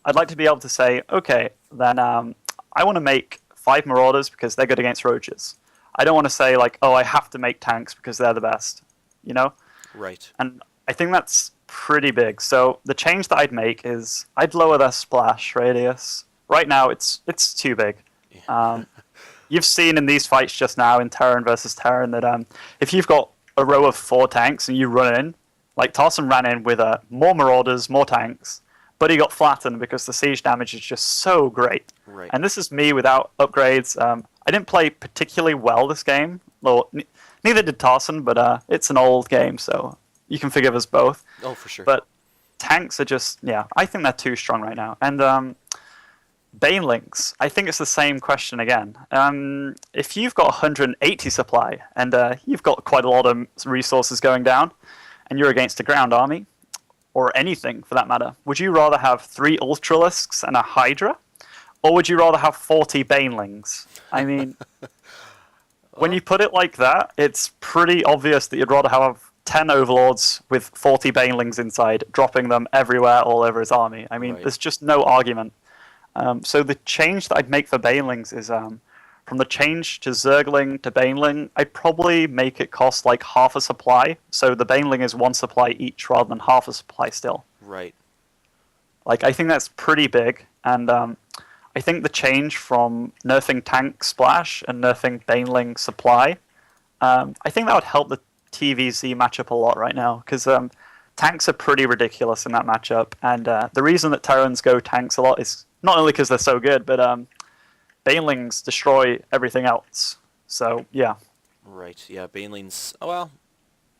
I'd like to be able to say, okay, then I want to make 5 Marauders because they're good against roaches. I don't want to say like, oh, I have to make tanks because they're the best, you know? Right. And I think that's pretty big. So the change that I'd make is I'd lower their splash radius. Right now, it's too big. Yeah. You've seen in these fights just now in Terran versus Terran that if you've got a row of 4 tanks and you run in, like Tarson ran in with more Marauders, more tanks, but he got flattened because the siege damage is just so great. Right. And this is me without upgrades. I didn't play particularly well this game. Well, neither did Tarson, but it's an old game, so you can forgive us both. Oh, for sure. But tanks are just, yeah, I think they're too strong right now. And Banelings, I think it's the same question again. If you've got 180 supply and you've got quite a lot of resources going down, and you're against a ground army, or anything for that matter, would you rather have 3 Ultralisks and a Hydra? Or would you rather have 40 Banelings? I mean, when you put it like that, it's pretty obvious that you'd rather have 10 Overlords with 40 Banelings inside, dropping them everywhere all over his army. I mean, there's just no argument. So the change that I'd make for Banelings is from the change to Zergling to Baneling, I'd probably make it cost like half a supply. So the Baneling is 1 supply each rather than half a supply still. Right. Like, I think that's pretty big. And I think the change from nerfing tank splash and nerfing Baneling supply, I think that would help the TVZ matchup a lot right now. Because tanks are pretty ridiculous in that matchup. And the reason that Terrans go tanks a lot is not only because they're so good, but Banelings destroy everything else. So, yeah. Right, yeah, Banelings... Oh, well,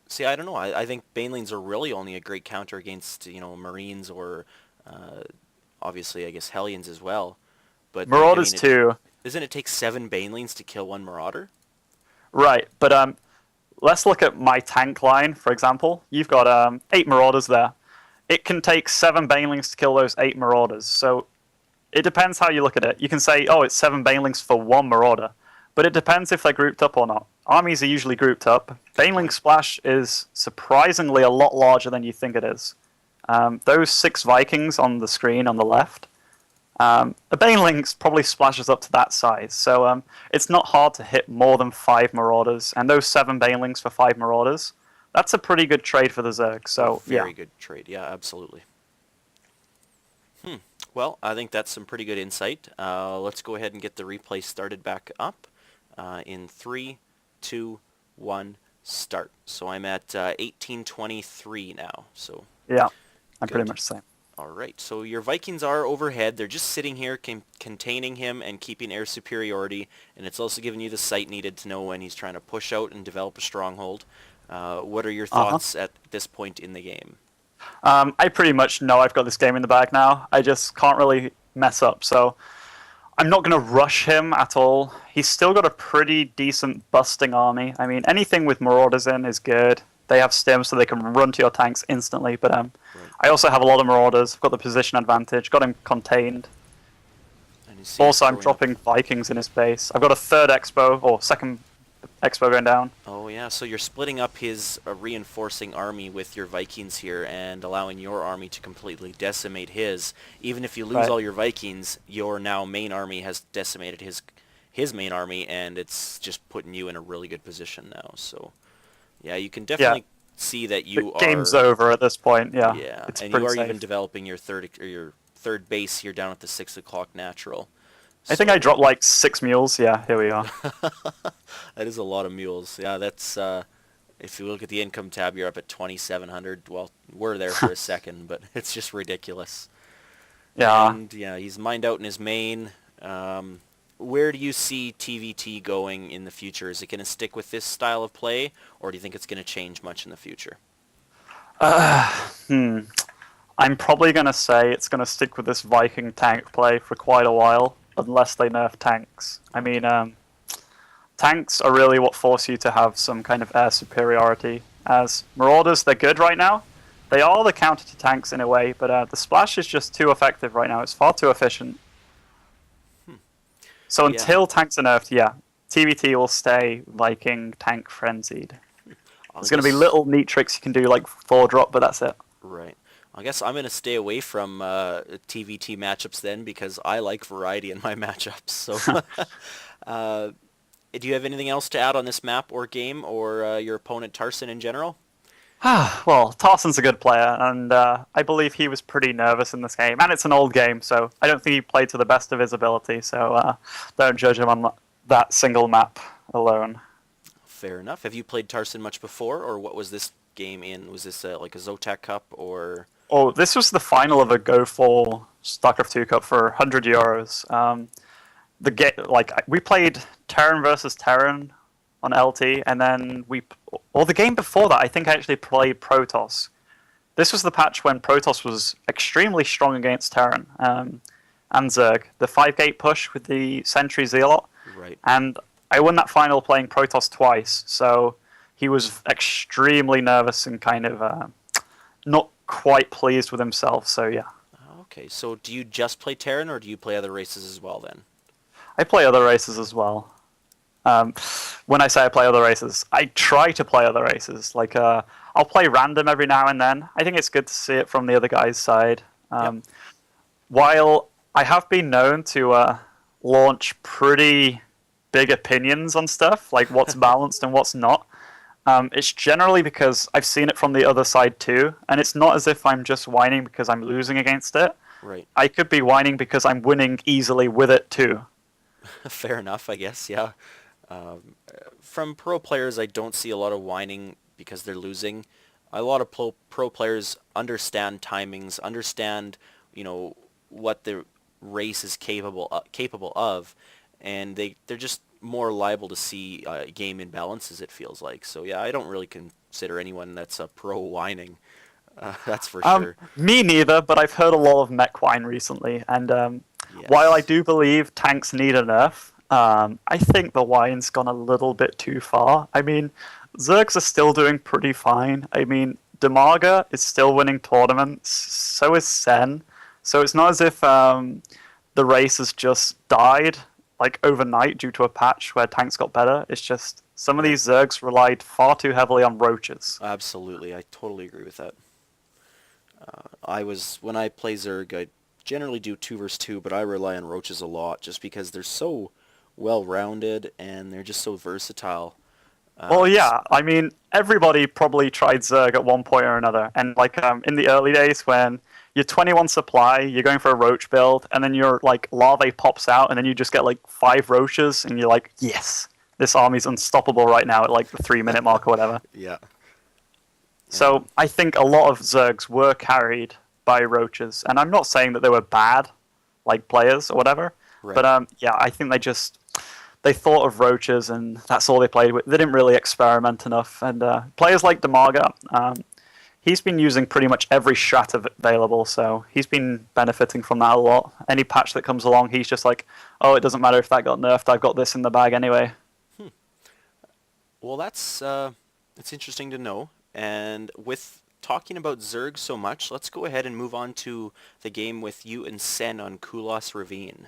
see, I don't know. I think Banelings are really only a great counter against, Marines or, obviously, I guess, Hellions as well. But Marauders too. Doesn't it take 7 Banelings to kill 1 Marauder? Right, but let's look at my tank line, for example. You've got 8 Marauders there. It can take 7 Banelings to kill those 8 Marauders. So it depends how you look at it. You can say, oh, it's 7 Banelings for 1 Marauder. But it depends if they're grouped up or not. Armies are usually grouped up. Baneling Splash is surprisingly a lot larger than you think it is. Those 6 Vikings on the screen on the left, a Baneling probably splashes up to that size. So it's not hard to hit more than 5 Marauders. And those 7 Banelings for 5 Marauders, that's a pretty good trade for the Zerg. So, Very good trade, yeah, absolutely. Well, I think that's some pretty good insight. Let's go ahead and get the replay started back up. In 3, 2, 1, start. So I'm at 1823 now. So yeah, I'm pretty much the same. All right. So your Vikings are overhead. They're just sitting here containing him and keeping air superiority. And it's also giving you the sight needed to know when he's trying to push out and develop a stronghold. What are your thoughts at this point in the game? I pretty much know I've got this game in the bag now. I just can't really mess up. So I'm not going to rush him at all. He's still got a pretty decent busting army. I mean, anything with Marauders in is good. They have stim so they can run to your tanks instantly. But I also have a lot of Marauders. I've got the position advantage. Got him contained. Also, I'm dropping Vikings in his base. I've got a 3rd Expo, or 2nd Expo going down. Oh yeah, so you're splitting up his reinforcing army with your Vikings here and allowing your army to completely decimate his. Even if you lose all your Vikings, your now main army has decimated his main army, and it's just putting you in a really good position now. So yeah, you can definitely see that you are... Game's over at this point, yeah. Yeah, it's and you are safe. even developing your third base here down at the 6 o'clock natural. I think I dropped like 6 mules. Yeah, here we are. That is a lot of mules. Yeah, that's... if you look at the income tab, you're up at 2,700. Well, we're there for a second, but it's just ridiculous. Yeah. And, yeah, he's mined out in his main. Where do you see TVT going in the future? Is it going to stick with this style of play, or do you think it's going to change much in the future? I'm probably going to say it's going to stick with this Viking tank play for quite a while, unless they nerf tanks. I mean, tanks are really what force you to have some kind of air superiority. As Marauders, they're good right now. They are the counter to tanks in a way, but the splash is just too effective right now. It's far too efficient. So until tanks are nerfed, yeah, TVT will stay Viking tank frenzied. There's going to be little neat tricks you can do, like 4-drop, but that's it. Right. I guess I'm going to stay away from TVT matchups then because I like variety in my matchups. So, do you have anything else to add on this map or game or your opponent Tarson in general? Well, Tarson's a good player, and I believe he was pretty nervous in this game. And it's an old game, so I don't think he played to the best of his ability. So don't judge him on that single map alone. Fair enough. Have you played Tarson much before, or what was this game in? Was this like a Zotac Cup or? Oh, this was the final of a Go for StarCraft 2 Cup for €100. We played Terran versus Terran on LT, and then the game before that, I think I actually played Protoss. This was the patch when Protoss was extremely strong against Terran and Zerg. The 5-gate push with the Sentry Zealot. Right. And I won that final playing Protoss twice, so he was extremely nervous and kind of not quite pleased with himself, so yeah. Okay, so do you just play Terran, or do you play other races as well then? I play other races as well. When I say I play other races, I try to play other races. Like, I'll play random every now and then. I think it's good to see it from the other guy's side. Yep. While I have been known to launch pretty big opinions on stuff, like what's balanced and what's not, it's generally because I've seen it from the other side too, and it's not as if I'm just whining because I'm losing against it. Right. I could be whining because I'm winning easily with it too. Fair enough, I guess, yeah. From pro players, I don't see a lot of whining because they're losing. A lot of pro players understand timings, understand, what the race is capable of, and they're just more liable to see game imbalances, it feels like. So yeah, I don't really consider anyone that's a pro whining. That's for sure. Me neither, but I've heard a lot of mech whine recently, and Yes. while I do believe tanks need a nerf, I think the whine's gone a little bit too far. I mean, Zergs are still doing pretty fine. I mean, Demaga is still winning tournaments, so is Sen. So it's not as if the race has just died like overnight due to a patch where tanks got better. It's just some of these Zergs relied far too heavily on roaches. Absolutely, I totally agree with that. When I play Zerg, I generally do 2 versus 2, but I rely on roaches a lot just because they're so well-rounded and they're just so versatile. Well, yeah, I mean, everybody probably tried Zerg at one point or another. And like in the early days when you're 21 supply, you're going for a roach build, and then your like larvae pops out, and then you just get like 5 roaches, and you're like, yes, this army's unstoppable right now at like the 3-minute mark or whatever. Yeah. So I think a lot of Zergs were carried by roaches, and I'm not saying that they were bad, like players or whatever, Right. but yeah, I think they thought of roaches, and that's all they played with. They didn't really experiment enough, and players like Demaga, he's been using pretty much every strat available, so he's been benefiting from that a lot. Any patch that comes along, he's just like, oh, it doesn't matter if that got nerfed, I've got this in the bag anyway. Well, that's interesting to know. And with talking about Zerg so much, let's go ahead and move on to the game with you and Sen on Kulos Ravine.